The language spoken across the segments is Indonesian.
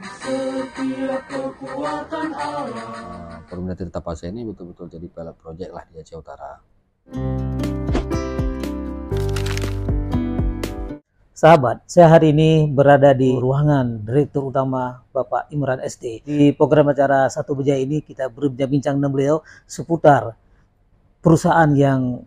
setiap kekuatan Allah. Perumda Tirta Pasai ini betul-betul jadi pilot project lah di Aceh Utara. Sahabat, saya hari ini berada di ruangan Direktur Utama Bapak Imran SD. Di program acara Satu Beja ini kita berbincang dengan beliau seputar perusahaan yang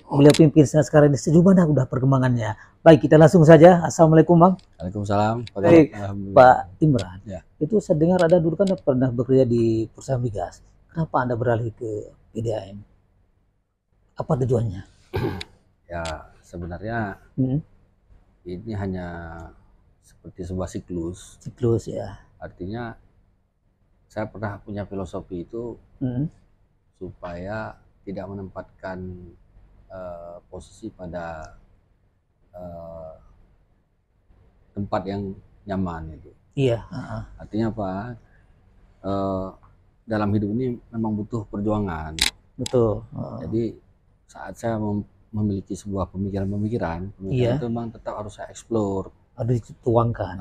beliau pimpin sekarang ini, sejauh mana udah perkembangannya. Baik, kita langsung saja. Assalamualaikum Bang. Waalaikumsalam. Baik, Pak Imran. Ya. Itu saya dengar Anda dulu kan pernah bekerja di perusahaan migas. Kenapa Anda beralih ke PDAM? Apa tujuannya? Ya, sebenarnya ini hanya seperti sebuah siklus. Siklus ya. Artinya saya pernah punya filosofi itu supaya tidak menempatkan posisi pada tempat yang nyaman itu. Iya. Artinya apa? Dalam hidup ini memang butuh perjuangan. Betul. Jadi saat saya memiliki sebuah pemikiran Iya. itu memang tetap harus saya explore, Harus dituangkan.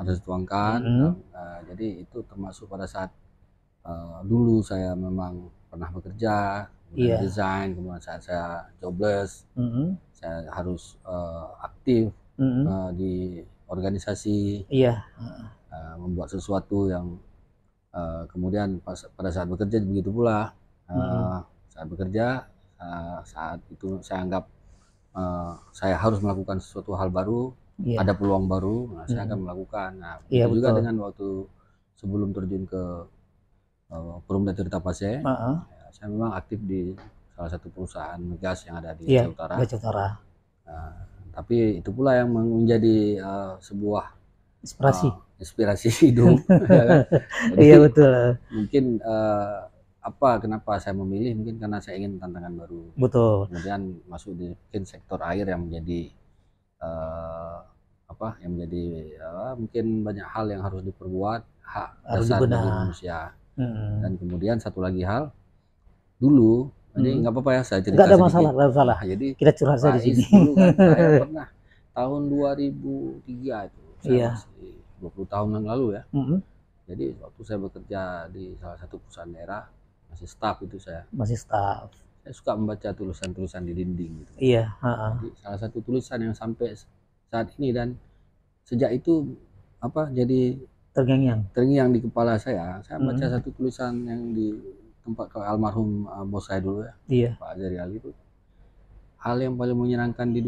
Jadi itu termasuk pada saat dulu saya memang pernah bekerja, kemudian desain, kemudian saat saya jobless, saya harus aktif di organisasi, membuat sesuatu yang kemudian pada saat bekerja begitu pula. Saat bekerja, saat itu saya anggap saya harus melakukan sesuatu hal baru, ada peluang baru, saya akan melakukan. Nah, itu juga dengan waktu sebelum terjun ke Perumda Tirta Pasai, saya memang aktif di salah satu perusahaan migas yang ada di Aceh Utara. Aceh Utara. Tapi itu pula yang menjadi sebuah inspirasi hidup. Jadi, iya betul. Mungkin kenapa saya memilih, mungkin karena saya ingin tantangan baru. Betul. Kemudian masuk di sektor air yang menjadi mungkin banyak hal yang harus diperbuat, hak dasar bagi manusia. Dan kemudian satu lagi hal, dulu ini nggak apa-apa ya saya cerita. Nggak ada masalah, nggak masalah. Jadi kita curhat saja di sini. Dulu kan saya pernah tahun 2003 itu, saya masih 20 tahun yang lalu ya. Jadi waktu saya bekerja di salah satu perusahaan daerah, masih staff itu saya. Masih staff. Saya suka membaca tulisan-tulisan di dinding gitu. Iya. Jadi salah satu tulisan yang sampai saat ini dan sejak itu jadi terngiang di kepala saya. Saya baca satu tulisan yang di tempat ke almarhum bos saya dulu ya, Pak Azari Ali itu. Hal yang paling menyenangkan di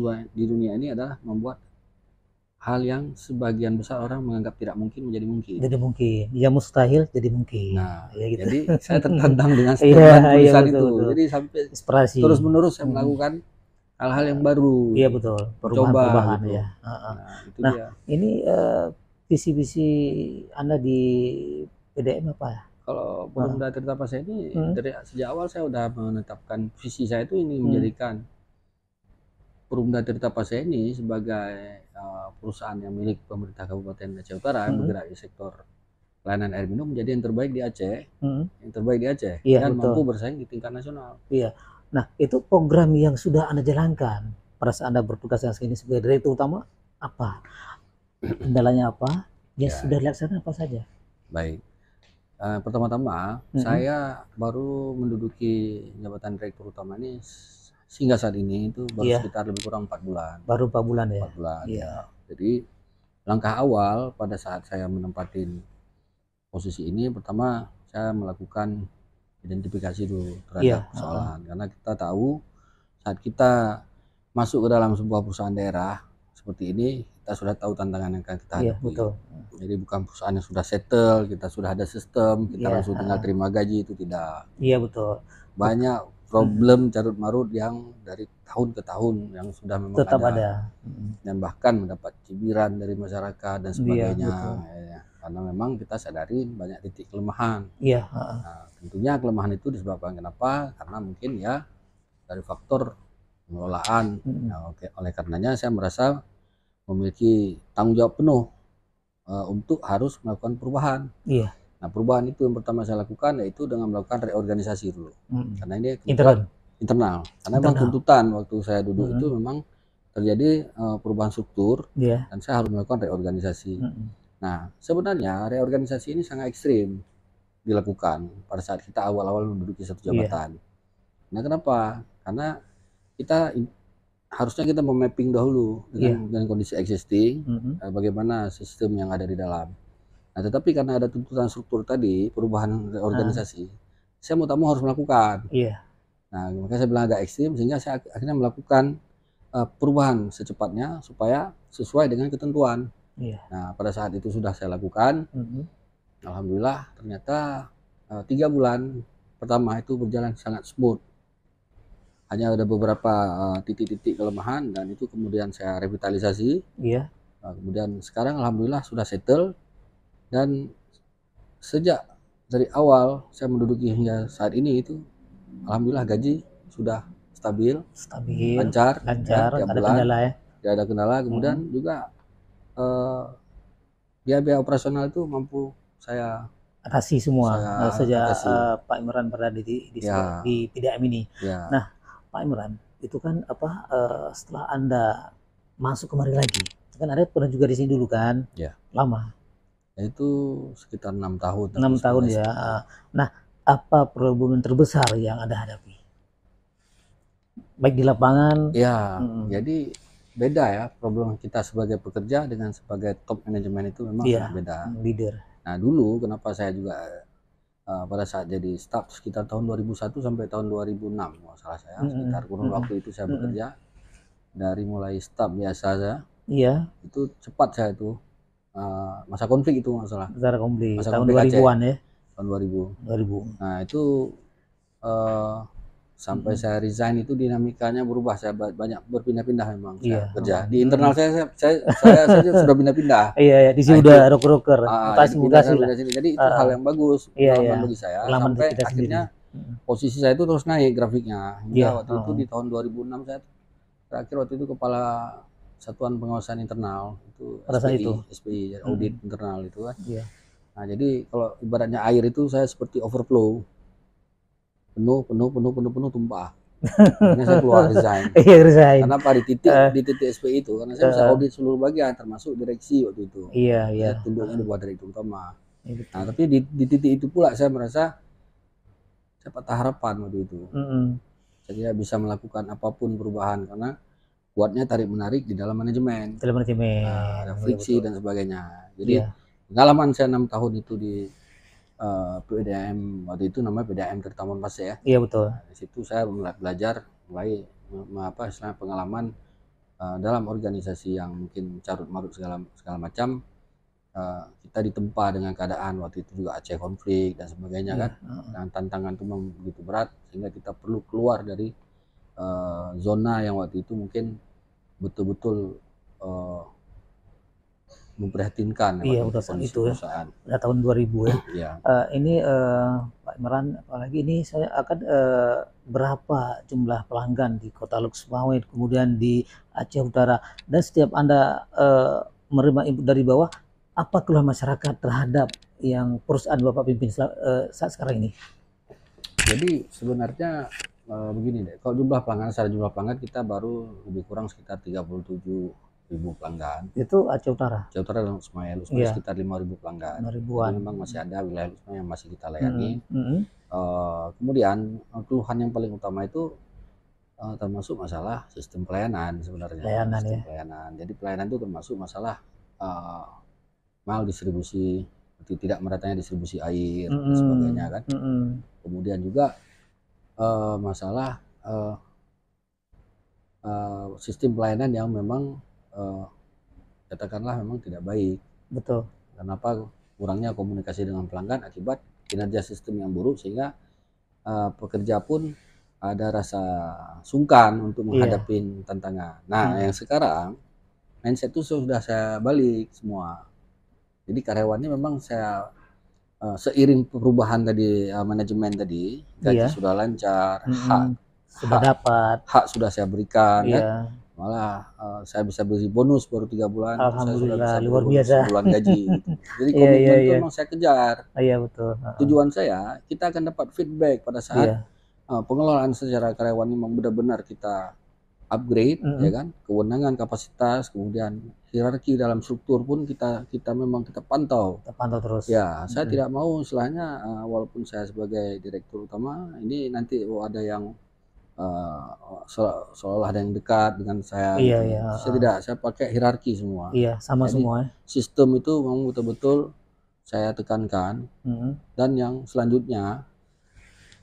dunia ini adalah membuat hal yang sebagian besar orang menganggap tidak mungkin menjadi mungkin. Jadi mungkin, ya mustahil jadi mungkin. Nah, ya gitu. Jadi saya tertantang dengan setiap tulisan itu. Betul. Jadi sampai inspirasi. Terus menerus saya melakukan hal-hal yang baru. Iya betul. Perubahan gitu. Ya. Nah, dia. Ini visi-visi Anda di PDM apa ya? Kalau Perumda Tirta Pasai ini dari sejak awal saya sudah menetapkan visi saya itu ini menjadikan Perumda Tirta Pasai ini sebagai perusahaan yang milik pemerintah Kabupaten Aceh Utara yang bergerak di sektor pelayanan air minum menjadi yang terbaik di Aceh, yang terbaik di Aceh, dan mampu bersaing di tingkat nasional. Iya. Nah, itu program yang sudah Anda jalankan pada saat Anda bertugas yang ini sebagai Direktur Utama, apa? Kendalanya apa? Sudah dilaksanakan apa saja? Baik. Pertama-tama saya baru menduduki jabatan Direktur Utama ini sehingga saat ini itu baru sekitar lebih kurang 4 bulan. Baru 4 bulan ya? 4 bulan ya. Jadi langkah awal pada saat saya menempatin posisi ini, pertama saya melakukan identifikasi dulu terhadap persoalan. Karena kita tahu saat kita masuk ke dalam sebuah perusahaan daerah seperti ini, kita sudah tahu tantangan yang akan kita hadapi. Betul. Jadi bukan perusahaan yang sudah settle, kita sudah ada sistem, kita langsung tinggal terima gaji, itu tidak. Iya betul. Banyak problem carut marut yang dari tahun ke tahun yang sudah memang tetap ada. Dan bahkan mendapat cibiran dari masyarakat dan sebagainya. Karena memang kita sadari banyak titik kelemahan. Nah, tentunya kelemahan itu disebabkan kenapa? Karena mungkin ya dari faktor pengelolaan. Nah, oleh karenanya saya merasa memiliki tanggung jawab penuh untuk harus melakukan perubahan. Nah, perubahan itu yang pertama saya lakukan yaitu dengan melakukan reorganisasi dulu. Karena ini internal. Karena memang tuntutan waktu saya duduk itu memang terjadi perubahan struktur dan saya harus melakukan reorganisasi. Nah, sebenarnya reorganisasi ini sangat ekstrim dilakukan pada saat kita awal-awal menduduki satu jabatan. Nah, kenapa? Karena harusnya kita memapping dahulu dengan kondisi existing, bagaimana sistem yang ada di dalam. Nah, tetapi karena ada tuntutan struktur tadi, perubahan organisasi, saya mau tak mau harus melakukan. Nah, makanya saya bilang agak ekstrim, sehingga saya akhirnya melakukan perubahan secepatnya supaya sesuai dengan ketentuan. Nah, pada saat itu sudah saya lakukan. Alhamdulillah, ternyata 3 bulan pertama itu berjalan sangat smooth. Hanya ada beberapa titik-titik kelemahan dan itu kemudian saya revitalisasi. Kemudian sekarang alhamdulillah sudah settle, dan sejak dari awal saya menduduki hingga saat ini itu alhamdulillah gaji sudah stabil, lancar, ada kendala ya. Tidak ada kendala. Kemudian juga biaya operasional itu mampu saya atasi semua sejak Pak Imran berada di PDAM ini. Nah, Pak Imran, itu kan setelah Anda masuk kemari lagi, kan Anda pernah juga di sini dulu kan? Lama. Itu sekitar 6 tahun. 6 tahun ya. Nah, apa problem terbesar yang Anda hadapi? Baik di lapangan. Jadi beda ya problem kita sebagai pekerja dengan sebagai top manajemen itu memang sangat beda. Leader. Nah, dulu kenapa saya juga pada saat jadi staff sekitar tahun 2001 sampai tahun 2006, salah saya sekitar kurun waktu itu saya bekerja dari mulai staff biasa saja. Itu cepat saya itu masa konflik itu masalah. Tahun 2000-an ya. Tahun 2000. Nah, itu sampai saya resign itu dinamikanya berubah. Saya banyak berpindah-pindah memang saya kerja. Di internal saya saja sudah pindah-pindah. Di sini udah roker-roker. Jadi itu hal yang bagus bagi saya. Sampai akhirnya posisi saya itu terus naik grafiknya. Hingga waktu itu di tahun 2006 saya terakhir waktu itu kepala Satuan Pengawasan Internal itu SPI, audit internal itu kan. Nah, jadi kalau ibaratnya air itu saya seperti overflow. Penuh tumpah. Akhirnya saya keluar resign. Kenapa di titik SPI itu? Karena saya bisa audit seluruh bagian termasuk direksi waktu itu. Saya tunduknya di bawah direktur utama. Nah, tapi di titik itu pula saya merasa saya patah harapan waktu itu. Saya tidak bisa melakukan apapun perubahan karena kuatnya tarik menarik di dalam manajemen. Ada friksi dan sebagainya. Jadi pengalaman saya 6 tahun itu di PDAM waktu itu namanya PDAM Tirtamun Pas ya. Betul. Di situ saya belajar mulai pengalaman dalam organisasi yang mungkin carut marut segala macam. Kita ditempa dengan keadaan waktu itu juga Aceh konflik dan sebagainya kan. Dan tantangan itu memang begitu berat sehingga kita perlu keluar dari zona yang waktu itu mungkin betul-betul memprihatinkan. Udah saat itu ya. Udah tahun 2000 ya. Ini Pak Imran, apalagi ini saya akan berapa jumlah pelanggan di Kota Luk Sumawwe, kemudian di Aceh Utara, dan setiap Anda menerima input dari bawah, apa keluhan masyarakat terhadap yang perusahaan Bapak pimpin saat sekarang ini? Jadi sebenarnya begini deh, kalau secara jumlah pelanggan kita baru lebih kurang sekitar 37.000 pelanggan. Itu Aceh Utara? Aceh Utara dan Sumawwe sekitar 5.000 pelanggan. 5.000-an. Memang masih ada wilayah yang masih kita layani. Kemudian keluhan yang paling utama itu termasuk masalah sistem pelayanan sebenarnya. Pelayanan. Jadi pelayanan itu termasuk masalah maldistribusi, tidak meratanya distribusi air dan sebagainya kan. Kemudian juga masalah sistem pelayanan yang memang katakanlah memang tidak baik. Betul. Kenapa? Kurangnya komunikasi dengan pelanggan akibat kinerja sistem yang buruk, sehingga pekerja pun ada rasa sungkan untuk menghadapi tantangan. Nah, yang sekarang mindset itu sudah saya balik semua. Jadi karyawannya memang saya seiring perubahan tadi manajemen tadi, gaji sudah lancar, hak sudah saya berikan kan. Malah saya bisa beri bonus baru 3 bulan. Alhamdulillah, luar biasa. Bulan gaji gitu. Jadi komitmen itu memang saya kejar. Betul. Tujuan saya, kita akan dapat feedback pada saat pengelolaan secara karyawan memang benar-benar kita upgrade, ya kan, kewenangan, kapasitas, kemudian hierarki dalam struktur pun kita memang kita pantau. Terus. Ya, saya tidak mau istilahnya walaupun saya sebagai direktur utama ini nanti ada yang seolah ada yang dekat dengan saya. Iya, gitu. iya. Saya tidak, saya pakai hierarki semua. Iya, sama. Jadi, semua. Sistem itu memang betul-betul saya tekankan. Dan yang selanjutnya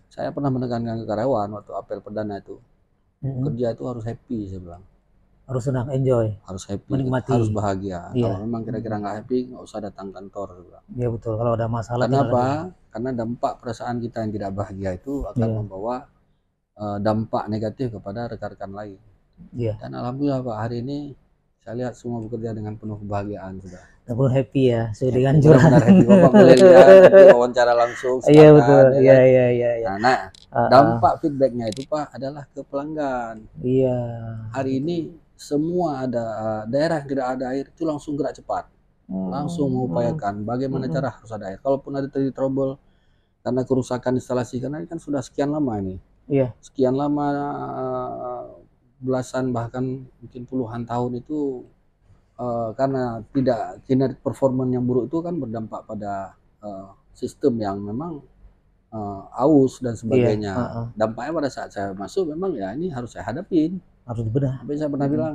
saya pernah menekankan ke karyawan waktu apel perdana itu. Kerja itu harus happy, saya bilang. Harus senang, enjoy. Harus happy, menikmati. Harus bahagia. Iya. Kalau memang kira-kira nggak happy, nggak usah datang kantor. Iya betul. Kalau ada masalah. Kenapa? Karena dampak perasaan kita yang tidak bahagia itu akan membawa dampak negatif kepada rekan-rekan lain. Iya. Dan alhamdulillah Pak, hari ini saya lihat semua bekerja dengan penuh kebahagiaan sudah. Dan penuh happy ya, sudah dengan curang. Benar-benar happy. Bapak boleh lihat wawancara langsung. Iya betul. Iya. Nah, dampak feedbacknya itu Pak adalah ke pelanggan. Iya. Hari ini semua ada daerah yang tidak ada air itu langsung gerak cepat, langsung mengupayakan bagaimana cara harus ada air. Kalaupun ada terjadi trouble karena kerusakan instalasi, karena ini kan sudah sekian lama ini. Iya. Sekian lama, belasan bahkan mungkin puluhan tahun itu karena tidak kinerja performa yang buruk itu kan berdampak pada sistem yang memang aus dan sebagainya. Dampaknya pada saat saya masuk memang ya ini harus saya hadapin, harus dibedah. Tapi saya pernah bilang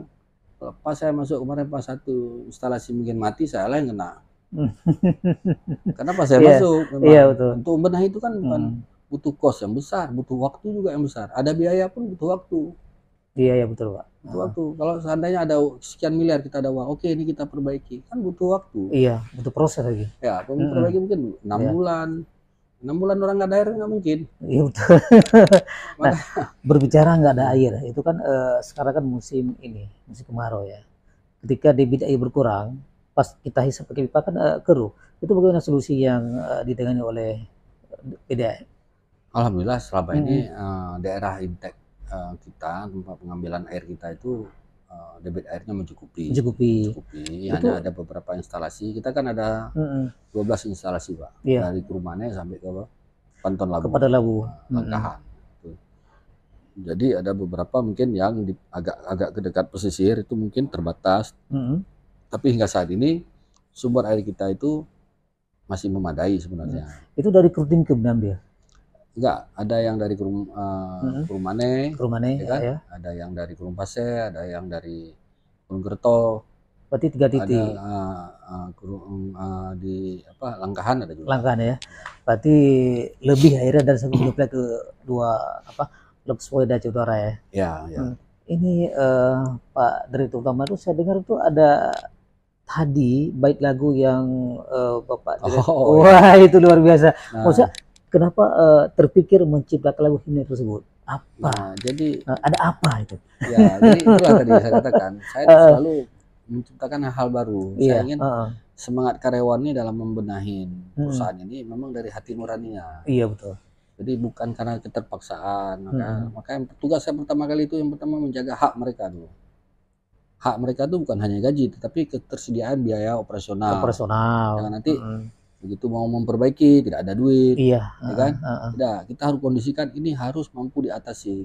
pas saya masuk kemarin pas satu instalasi mungkin mati, saya lah yang kena. Karena pas saya masuk memang untuk membenahi itu kan bukan butuh kos yang besar, butuh waktu juga yang besar. Ada biaya pun butuh waktu. Iya betul Pak. Butuh waktu. Kalau seandainya ada sekian miliar kita ada uang, oke ini kita perbaiki, kan butuh waktu. Iya, butuh proses lagi. Ya, perbaiki mungkin 6 bulan. 6 bulan orang nggak ada air nggak mungkin. Iya betul. Nah, berbicara nggak ada air, itu kan sekarang kan musim kemarau ya. Ketika debit air berkurang, pas kita hisap pakai pipa kan keruh. Itu bagaimana solusi yang ditangani oleh PDAM? Alhamdulillah selama ini daerah intek kita, tempat pengambilan air kita itu debit airnya mencukupi. Hanya ada beberapa instalasi. Kita kan ada 12 instalasi Pak. Dari Kurumane sampai ke Panton Labu. Kepada Labu. Langkahan. Jadi ada beberapa mungkin yang agak ke dekat pesisir itu mungkin terbatas. Tapi hingga saat ini sumber air kita itu masih memadai sebenarnya. Itu dari Krutin ke Benambil? Enggak, ada yang dari Kurumane, ya kan? Ya. Ada yang dari Kurumpase, ada yang dari Kurungkerto. Berarti 3 titik. Ada di Langkahan ada juga. Langkahan ya. Berarti lebih airnya dari sebelum ke dua Lok Sweda Utara ya. Ya. Ini Pak Direktur Utama itu saya dengar itu ada tadi bait lagu yang Bapak Direktur. Wah, itu luar biasa. Maksudnya kenapa terpikir menciptakan lagu himne tersebut? Apa? Nah, jadi ada apa itu? Ya, jadi itulah tadi saya katakan. Saya selalu menciptakan hal baru. Saya ingin semangat karyawan ini dalam membenahi perusahaan ini memang dari hati nuraninya. Iya betul. Jadi bukan karena keterpaksaan. Maka yang tugas saya pertama kali itu yang pertama menjaga hak mereka dulu. Hak mereka itu bukan hanya gaji, tetapi ketersediaan biaya operasional. Jangan nanti begitu mau memperbaiki tidak ada duit, ya kan? Tidak, kita harus kondisikan ini harus mampu diatasi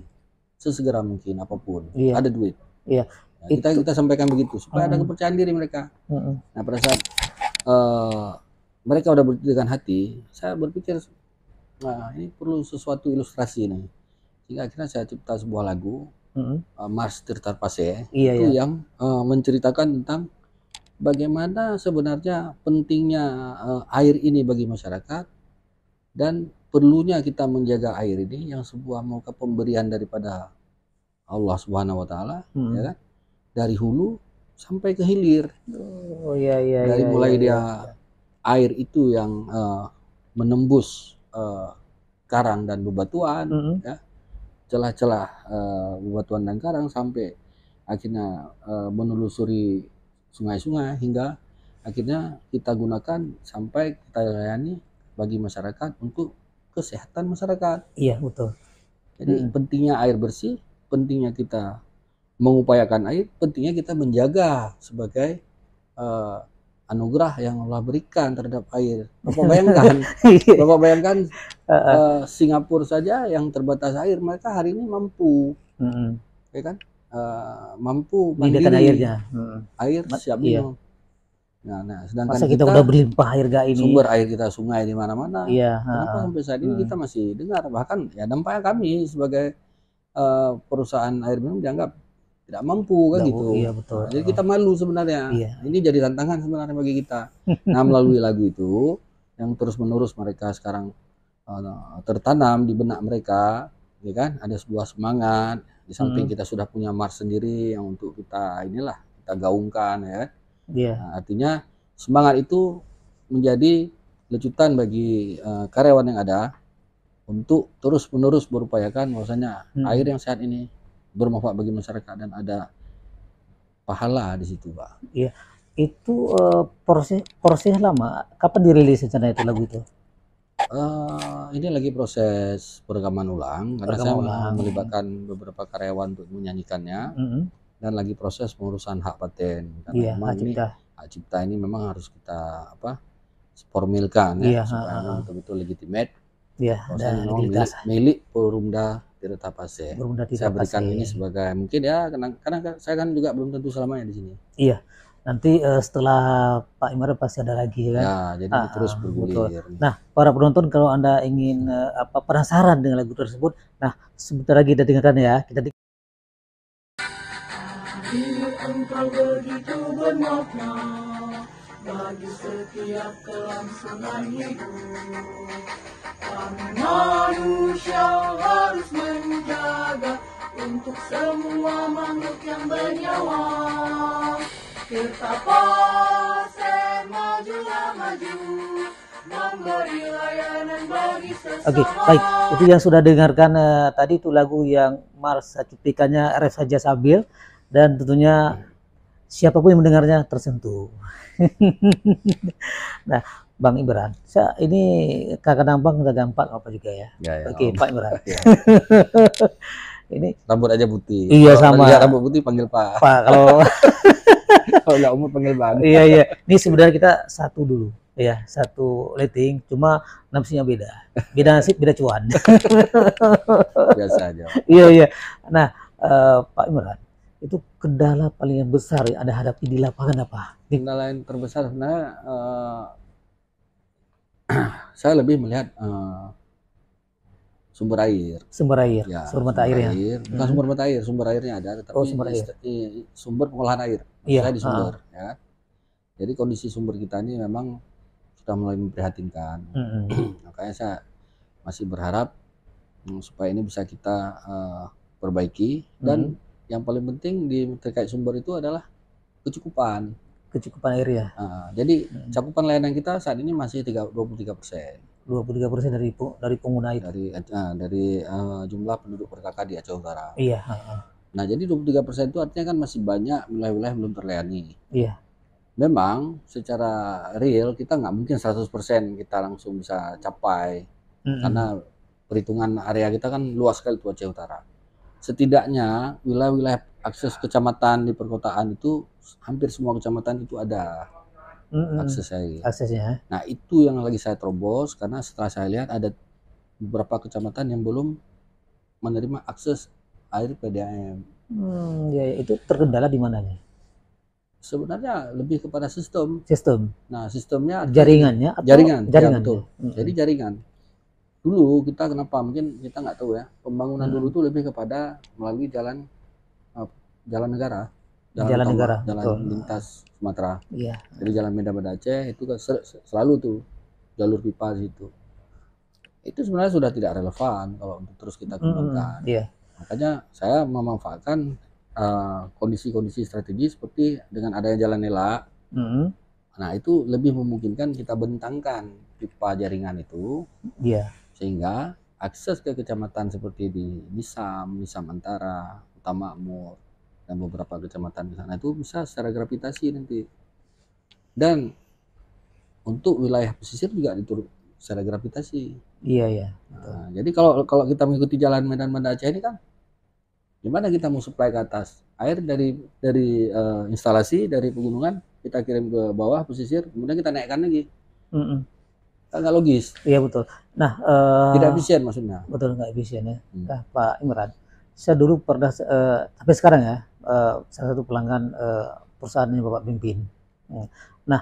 sesegera mungkin apapun. Ada duit. Iya. Nah, kita sampaikan begitu supaya ada kepercayaan diri mereka. Nah pada saat mereka udah dengan hati, saya berpikir, nah ini perlu sesuatu ilustrasi nih. Sehingga akhirnya saya cipta sebuah lagu, Mars Tirtar Pase, itu yang menceritakan tentang bagaimana sebenarnya pentingnya air ini bagi masyarakat dan perlunya kita menjaga air ini yang sebuah muka pemberian daripada Allah Subhanahu wa taala, ya kan? Dari hulu sampai ke hilir. Dari mulai air itu yang menembus karang dan bebatuan, ya. Celah-celah bebatuan dan karang sampai akhirnya menelusuri sungai-sungai hingga akhirnya kita gunakan sampai kita layani bagi masyarakat untuk kesehatan masyarakat. Iya betul. Jadi pentingnya air bersih, pentingnya kita mengupayakan air, pentingnya kita menjaga sebagai anugerah yang Allah berikan terhadap air. Bapak bayangkan Singapura saja yang terbatas air, mereka hari ini mampu, ya kan? mampu menyediakan mandiri, airnya. air siap Iya. minum. Nah, sedangkan Masa kita udah berlimpah air gak ini? sumber air kita sungai di mana-mana. Iya. Kenapa sampai saat ini kita masih dengar, bahkan ya dampaknya kami sebagai perusahaan air minum dianggap tidak mampu kan gitu. Iya betul. Nah, jadi kita malu sebenarnya. Iya. Ini jadi tantangan sebenarnya bagi kita. Nah, melalui lagu itu yang terus-menerus mereka sekarang tertanam di benak mereka, ya kan? Ada sebuah semangat. Di samping kita sudah punya mars sendiri yang untuk kita kita gaungkan, ya. Iya. Nah, artinya semangat itu menjadi lecutan bagi karyawan yang ada untuk terus-menerus berupayakan bahwasanya air yang sehat ini bermanfaat bagi masyarakat dan ada pahala di situ, Pak. Iya. Itu proses lama. Kapan dirilis rencana itu lagu itu? Ini lagi proses perekaman ulang karena saya melibatkan beberapa karyawan untuk menyanyikannya. Dan lagi proses pengurusan hak paten karena memang ini hak cipta ini memang harus kita formilkan ya, supaya memang betul-betul legitimate. Iya, dan milik Purumda Tirta Pase. Saya berikan ini sebagai mungkin ya karena saya kan juga belum tentu selamanya di sini. Iya. Nanti setelah Pak Imran pasti ada lagi kan. Ya, jadi terus bergulir. Nah, para penonton kalau Anda ingin penasaran dengan lagu tersebut, nah sebentar lagi kita dengarkan ya. Hidup engkau begitu bermakna bagi setiap kelangsungan hidup. Kami manusia harus menjaga untuk semua makhluk yang bernyawa. Tirta Pase majulah maju, memberi layanan bagi sesama. Oke, baik. Itu yang sudah dengarkan tadi itu lagu yang Mars cuplikannya Ref Saja Sambil. Dan tentunya siapapun yang mendengarnya tersentuh. Nah, Bang Imran, ini kakak nampang udah gampang apa juga ya? Oke, Pak Imran. Ini rambut aja putih. Iya, sama. Rambut putih panggil Pak. Pak, kalau kalau nggak umur panggil Bang. Iya. Ini sebenarnya kita satu dulu. Ya, satu rating, cuma nafsunya beda. Beda nasib, beda cuan. Biasa aja. Iya. Nah, Pak Imran, itu kendala paling besar yang Anda hadapi di lapangan apa? Kendala yang terbesar sebenarnya saya lebih melihat sumber air. Sumber air, ya, sumber mata airnya. Bukan sumber mata air, sumber airnya ada, tetapi sumber pengolahan air. Saya di sumber, ya. Jadi kondisi sumber kita ini memang sudah mulai memprihatinkan. Makanya saya masih berharap supaya ini bisa kita perbaiki dan yang paling penting terkait sumber itu adalah kecukupan air ya. Jadi cakupan layanan kita saat ini masih 23%. 23% dari pengguna itu. Dari jumlah penduduk per kakak di Aceh Utara. Iya. Nah, jadi 23% itu artinya kan masih banyak wilayah-wilayah yang belum terlayani. Iya. Memang secara real kita nggak mungkin 100% kita langsung bisa capai karena perhitungan area kita kan luas sekali tuh Aceh Utara. Setidaknya wilayah-wilayah akses kecamatan di perkotaan itu hampir semua kecamatan itu ada aksesnya. Nah, itu yang lagi saya terobos karena setelah saya lihat ada beberapa kecamatan yang belum menerima akses air PDAM. Ya, itu terkendala di mananya? Sebenarnya lebih kepada sistem. Nah, sistemnya jaringannya atau jaringan. Ya, betul. Jadi jaringan. Dulu kita kenapa mungkin kita nggak tahu ya, pembangunan dulu tuh lebih kepada melalui jalan negara, jalan lintas Sumatera. Iya. Jadi jalan Medan Banda Aceh itu kan selalu tuh jalur pipa situ. Itu sebenarnya sudah tidak relevan kalau untuk terus kita kembangkan. Iya. Makanya saya memanfaatkan kondisi-kondisi strategis seperti dengan adanya jalan Nela. Nah, itu lebih memungkinkan kita bentangkan pipa jaringan itu. Iya. Sehingga akses ke kecamatan seperti di Nisam Antara, Utama Makmur, dan beberapa kecamatan di sana itu bisa secara gravitasi nanti. Dan untuk wilayah pesisir juga diturut secara gravitasi. Iya. Nah, jadi kalau kita mengikuti jalan Medan Banda Aceh ini kan, gimana kita mau supply ke atas? Air dari instalasi dari pegunungan kita kirim ke bawah pesisir, kemudian kita naikkan lagi. Nggak logis. Iya betul. Nah, tidak efisien maksudnya. Betul, nggak efisien ya. Nah, Pak Imran, saya dulu pernah sampai sekarang ya salah satu pelanggan perusahaannya Bapak pimpin. Nah,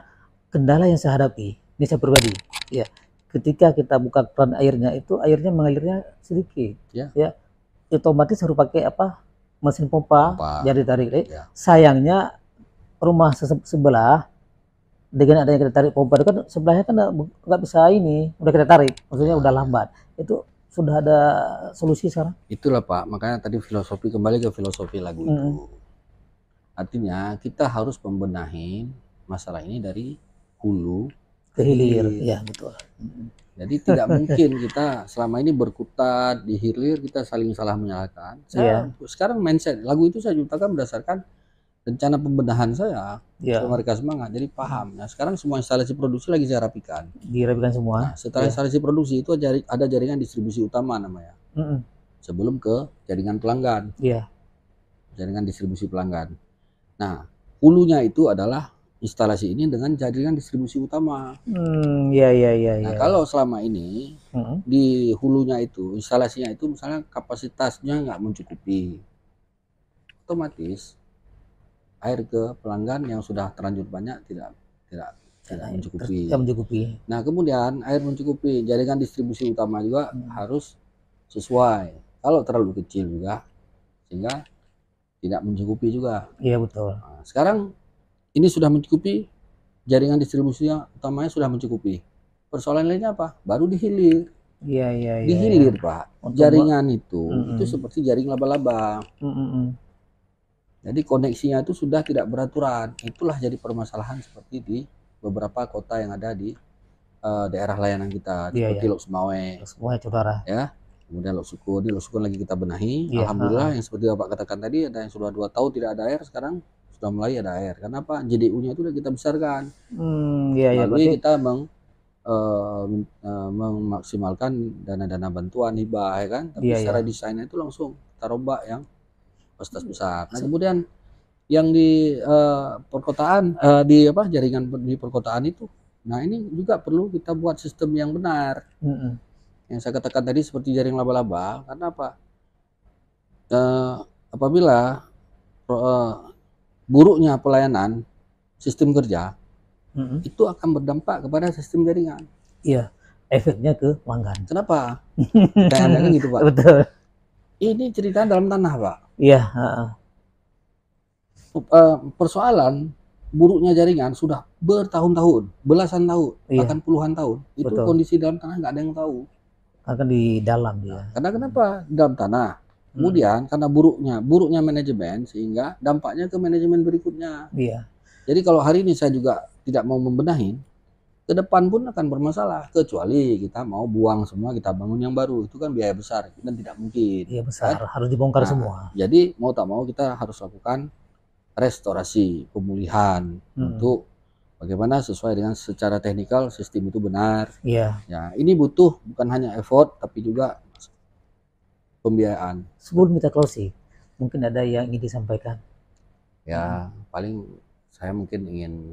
kendala yang saya hadapi, ini saya pribadi, ya, ketika kita buka keran airnya itu airnya mengalirnya sedikit, ya, otomatis harus pakai apa, mesin pompa, jadi tarik. Sayangnya rumah sebelah dengan adanya kita tarik pompa itu kan sebelahnya kan nggak bisa ini, udah kita tarik, maksudnya udah lambat. Itu sudah ada solusi sekarang? Itulah Pak, makanya tadi filosofi, kembali ke filosofi lagu itu. Artinya kita harus membenahi masalah ini dari hulu ke hilir. Ya, betul. Jadi tidak mungkin kita selama ini berkutat di hilir, kita saling salah menyalahkan. Sekarang mindset lagu itu saya ciptakan berdasarkan rencana pembenahan saya, supaya mereka semangat, jadi paham. Nah, sekarang semua instalasi produksi lagi saya rapikan. Dirapikan semua. Nah, setelah instalasi produksi itu ada jaringan distribusi utama namanya. Sebelum ke jaringan pelanggan. Jaringan distribusi pelanggan. Nah, hulunya itu adalah instalasi ini dengan jaringan distribusi utama. Nah, kalau selama ini di hulunya itu, instalasinya itu misalnya kapasitasnya nggak mencukupi, otomatis air ke pelanggan yang sudah terlanjur banyak tidak mencukupi. Nah, kemudian air mencukupi, jaringan distribusi utama juga harus sesuai. Kalau terlalu kecil juga sehingga tidak mencukupi juga. Iya, betul. Nah, sekarang ini sudah mencukupi, jaringan distribusi utamanya sudah mencukupi. Persoalan lainnya apa? Baru di hilir. Di hilir, Pak. Jaringan itu seperti jaring laba-laba. Jadi koneksinya itu sudah tidak beraturan. Itulah jadi permasalahan seperti di beberapa kota yang ada di daerah layanan kita, seperti Lok Sumawe, Saudara. Ya. Kemudian Lok Sukun lagi kita benahi. Alhamdulillah yang seperti Bapak katakan tadi, ada yang sudah 2 tahun tidak ada air, sekarang sudah mulai ada air. Kenapa? JDU-nya itu sudah kita besarkan. Lalu kita memaksimalkan dana-dana bantuan hibah, ya kan? Tapi secara desainnya itu langsung kita rombak yang fasilitas besar. Nah, kemudian yang di perkotaan, jaringan di perkotaan itu, nah ini juga perlu kita buat sistem yang benar. Yang saya katakan tadi seperti jaring laba-laba, karena apa? Apabila buruknya pelayanan sistem kerja, itu akan berdampak kepada sistem jaringan. Iya, efeknya ke pelanggan. Kenapa? Kayaknya kan gitu, Pak. Betul. Ini cerita dalam tanah, Pak. Iya. Persoalan buruknya jaringan sudah bertahun-tahun, belasan tahun, bahkan puluhan tahun. Itu kondisi dalam tanah nggak ada yang tahu. Akan di dalam dia. Karena kenapa? Di dalam tanah. Kemudian karena buruknya manajemen, sehingga dampaknya ke manajemen berikutnya. Jadi kalau hari ini saya juga tidak mau membenahin, ke depan pun akan bermasalah, kecuali kita mau buang semua, kita bangun yang baru. Itu kan biaya besar dan tidak mungkin. Iya, besar, kan? Harus dibongkar semua. Jadi mau tak mau kita harus lakukan restorasi, pemulihan untuk bagaimana sesuai dengan secara teknikal sistem itu benar. Ya, ini butuh bukan hanya effort tapi juga pembiayaan. Sebelum kita closing, mungkin ada yang ingin disampaikan? Ya, paling saya mungkin ingin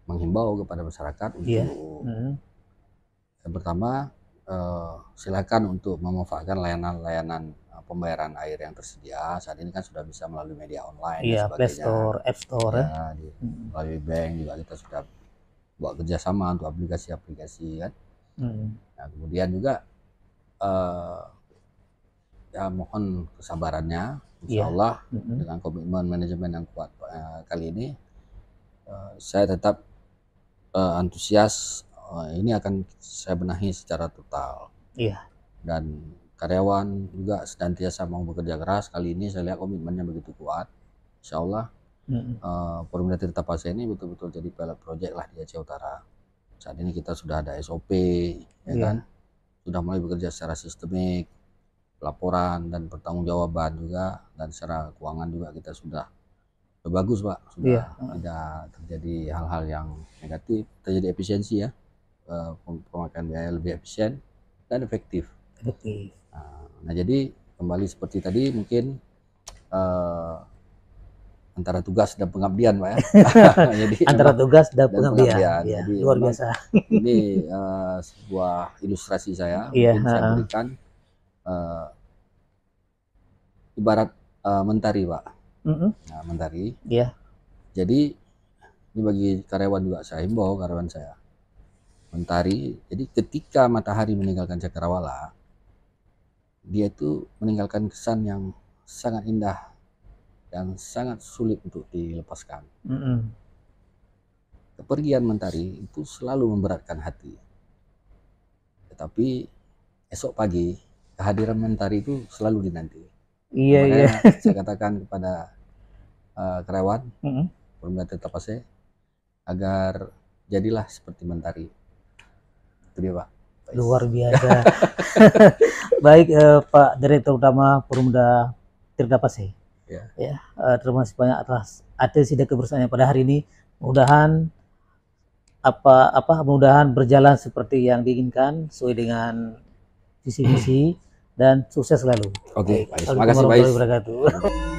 menghimbau kepada masyarakat untuk yang pertama, silakan untuk memanfaatkan layanan pembayaran air yang tersedia. Saat ini kan sudah bisa melalui media online dan sebagainya. Play Store, App Store. Melalui bank juga kita sudah buat kerjasama untuk aplikasi-aplikasi kan. Nah, kemudian juga ya mohon kesabarannya, insya Allah dengan komitmen manajemen yang kuat kali ini, saya tetap antusias. Ini akan saya benahi secara total. Dan karyawan juga senantiasa mau bekerja keras. Kali ini saya lihat komitmennya begitu kuat. Insya Allah Perum Tirta Pasya ini betul-betul jadi pilot project lah di Aceh Utara. Saat ini kita sudah ada SOP, ya kan? Sudah mulai bekerja secara sistemik, laporan dan pertanggungjawaban juga, dan secara keuangan juga kita sudah bagus, Pak. Sudah tidak terjadi hal-hal yang negatif, terjadi efisiensi ya, pemakaian biaya lebih efisien dan efektif. Nah, jadi kembali seperti tadi mungkin antara tugas dan pengabdian, Pak ya. Jadi antara tugas dan pengabdian. Ya, jadi luar biasa. Ini sebuah ilustrasi saya mungkin saya berikan ibarat mentari, Pak. Nah, mentari. Iya. Jadi ini bagi karyawan juga saya himbau, karyawan saya. Mentari, jadi ketika matahari meninggalkan cakrawala, dia itu meninggalkan kesan yang sangat indah dan sangat sulit untuk dilepaskan. Kepergian mentari itu selalu memberatkan hati. Tetapi esok pagi kehadiran mentari itu selalu dinanti. Iya, makanya iya. saya katakan kepada karyawan Perumda Tirta Pasai agar jadilah seperti mentari. Itu dia, Pak. Luar biasa. Baik, Pak Direktur Utama Perumda Tirta Pasai. Ya, terima kasih banyak atas atensi dan kebersamaannya pada hari ini. Mudahan berjalan seperti yang diinginkan sesuai dengan visi misi dan sukses selalu. Oke, terima kasih, Pak. Wabarakatuh.